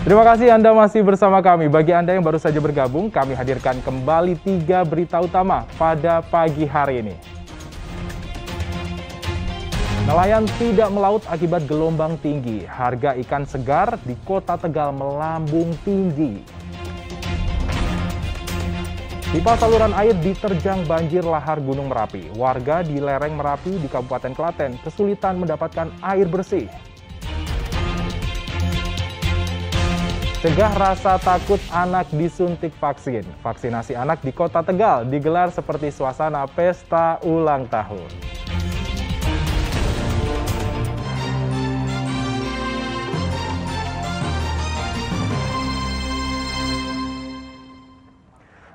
Terima kasih Anda masih bersama kami. Bagi Anda yang baru saja bergabung, kami hadirkan kembali 3 berita utama pada pagi hari ini. Nelayan tidak melaut akibat gelombang tinggi. Harga ikan segar di Kota Tegal melambung tinggi. Pipa saluran air diterjang banjir lahar Gunung Merapi. Warga di lereng Merapi di Kabupaten Klaten kesulitan mendapatkan air bersih. Cegah rasa takut anak disuntik vaksin. Vaksinasi anak di Kota Tegal digelar seperti suasana pesta ulang tahun.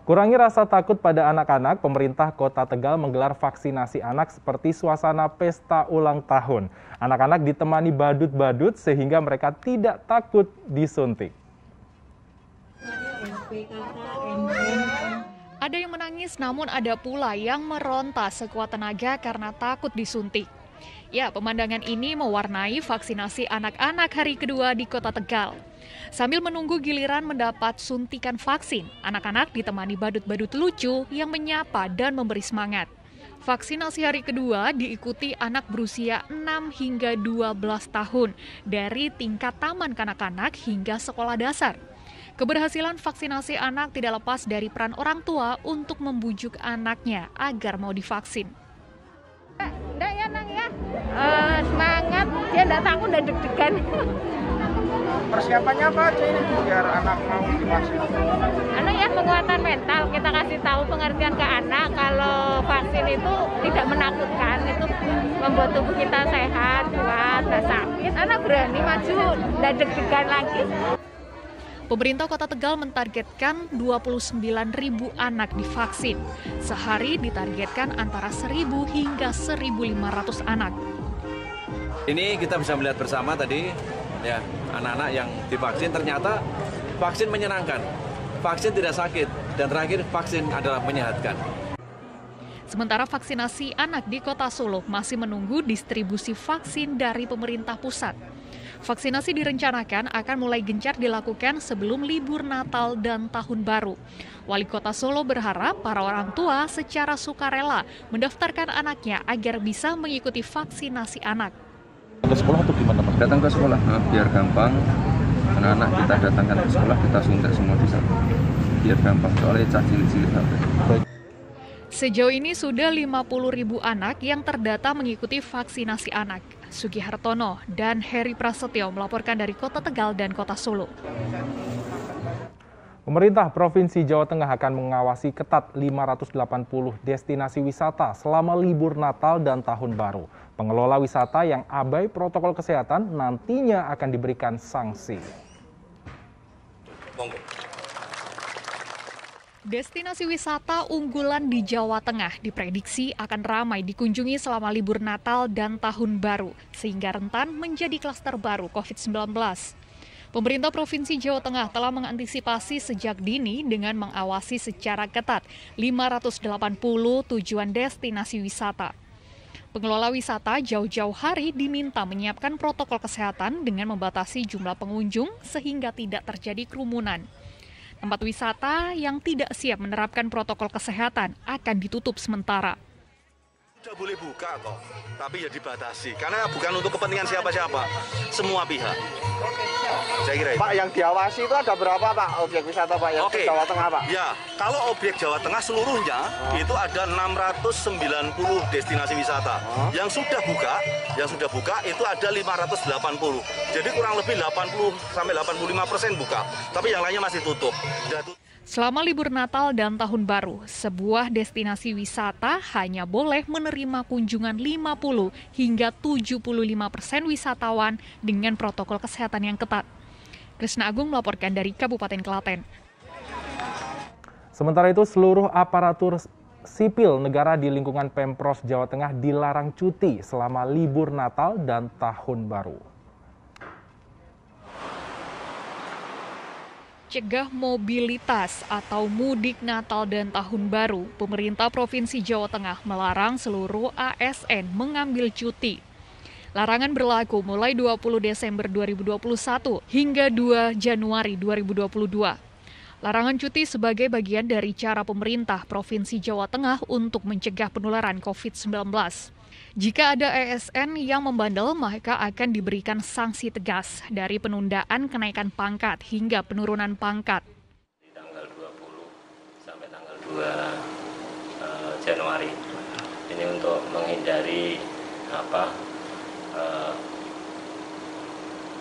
Kurangi rasa takut pada anak-anak, pemerintah Kota Tegal menggelar vaksinasi anak seperti suasana pesta ulang tahun. Anak-anak ditemani badut-badut sehingga mereka tidak takut disuntik. Ada yang menangis, namun ada pula yang meronta sekuat tenaga karena takut disuntik. Ya, pemandangan ini mewarnai vaksinasi anak-anak hari kedua di Kota Tegal. Sambil menunggu giliran mendapat suntikan vaksin, anak-anak ditemani badut-badut lucu yang menyapa dan memberi semangat. Vaksinasi hari kedua diikuti anak berusia 6 hingga 12 tahun dari tingkat taman kanak-kanak hingga sekolah dasar. Keberhasilan vaksinasi anak tidak lepas dari peran orang tua untuk membujuk anaknya agar mau divaksin. Enggak ya Nang ya, semangat, dia enggak takut dan deg-degan. Persiapannya apa aja ini biar anak mau divaksin? Anak ya penguatan mental, kita kasih tahu pengertian ke anak kalau vaksin itu tidak menakutkan, itu membuat tubuh kita sehat, kuat, nggak sakit. Anak berani maju, nggak deg-degan lagi. Pemerintah Kota Tegal mentargetkan 29.000 anak divaksin. Sehari ditargetkan antara 1.000 hingga 1.500 anak. Ini kita bisa melihat bersama tadi, ya, anak-anak yang divaksin ternyata vaksin menyenangkan, vaksin tidak sakit, dan terakhir vaksin adalah menyehatkan. Sementara vaksinasi anak di Kota Solo masih menunggu distribusi vaksin dari pemerintah pusat. Vaksinasi direncanakan akan mulai gencar dilakukan sebelum libur Natal dan Tahun Baru. Wali Kota Solo berharap para orang tua secara sukarela mendaftarkan anaknya agar bisa mengikuti vaksinasi anak. Ke sekolah atau gimana Mas? Datang ke sekolah, biar gampang. Anak-anak kita datangkan ke sekolah, kita suntik semua di sana. Biar gampang, soalnya cilik-cilik sampai. Sejauh ini sudah 50.000 anak yang terdata mengikuti vaksinasi anak. Sugi Hartono dan Heri Prasetyo melaporkan dari Kota Tegal dan Kota Solo. Pemerintah Provinsi Jawa Tengah akan mengawasi ketat 580 destinasi wisata selama libur Natal dan Tahun Baru. Pengelola wisata yang abai protokol kesehatan nantinya akan diberikan sanksi. Destinasi wisata unggulan di Jawa Tengah diprediksi akan ramai dikunjungi selama libur Natal dan Tahun Baru, sehingga rentan menjadi klaster baru COVID-19. Pemerintah Provinsi Jawa Tengah telah mengantisipasi sejak dini dengan mengawasi secara ketat 580 tujuan destinasi wisata. Pengelola wisata jauh-jauh hari diminta menyiapkan protokol kesehatan dengan membatasi jumlah pengunjung sehingga tidak terjadi kerumunan. Tempat wisata yang tidak siap menerapkan protokol kesehatan akan ditutup sementara. Sudah boleh buka kok, tapi ya dibatasi. Karena bukan untuk kepentingan siapa-siapa, semua pihak. Saya kira itu. Pak, yang diawasi itu ada berapa Pak objek wisata Pak yang di Jawa Tengah Pak? Ya, kalau objek Jawa Tengah seluruhnya itu ada 690 destinasi wisata. Yang sudah buka itu ada 580. Jadi kurang lebih 80-85% buka. Tapi yang lainnya masih tutup. Selama libur Natal dan Tahun Baru, sebuah destinasi wisata hanya boleh menerima kunjungan 50 hingga 75% wisatawan dengan protokol kesehatan yang ketat. Krisna Agung melaporkan dari Kabupaten Klaten. Sementara itu, seluruh aparatur sipil negara di lingkungan Pemprov Jawa Tengah dilarang cuti selama libur Natal dan Tahun Baru. Cegah mobilitas atau mudik Natal dan Tahun Baru, pemerintah Provinsi Jawa Tengah melarang seluruh ASN mengambil cuti. Larangan berlaku mulai 20 Desember 2021 hingga 2 Januari 2022. Larangan cuti sebagai bagian dari cara pemerintah Provinsi Jawa Tengah untuk mencegah penularan COVID-19. Jika ada ASN yang membandel, maka akan diberikan sanksi tegas dari penundaan kenaikan pangkat hingga penurunan pangkat. Di tanggal 20 sampai tanggal 2 Januari. Ini untuk menghindari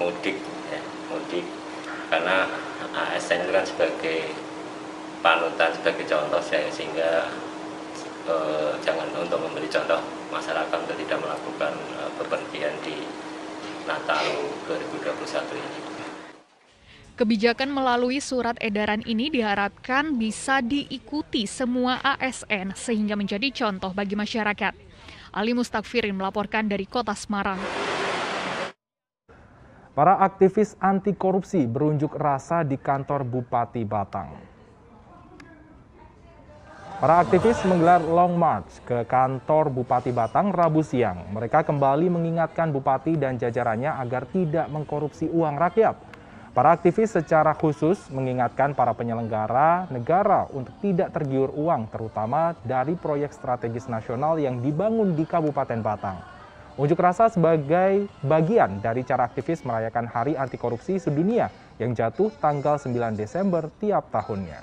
mudik karena ASN itu kan sebagai panutan, sebagai contoh sehingga jangan untuk memberi contoh masyarakat untuk tidak melakukan bepergian di Natal 2021 ini. Kebijakan melalui surat edaran ini diharapkan bisa diikuti semua ASN sehingga menjadi contoh bagi masyarakat. Ali Mustakfirin melaporkan dari Kota Semarang. Para aktivis anti korupsi berunjuk rasa di kantor Bupati Batang. Para aktivis menggelar long march ke kantor Bupati Batang Rabu siang. Mereka kembali mengingatkan Bupati dan jajarannya agar tidak mengkorupsi uang rakyat. Para aktivis secara khusus mengingatkan para penyelenggara negara untuk tidak tergiur uang, terutama dari proyek strategis nasional yang dibangun di Kabupaten Batang. Unjuk rasa sebagai bagian dari cara aktivis merayakan Hari Anti Korupsi Sedunia yang jatuh tanggal 9 Desember tiap tahunnya.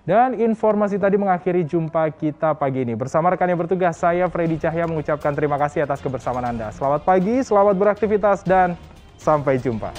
Dan informasi tadi mengakhiri jumpa kita pagi ini. Bersama rekan yang bertugas, saya Freddy Cahya mengucapkan terima kasih atas kebersamaan Anda. Selamat pagi, selamat beraktivitas, dan sampai jumpa.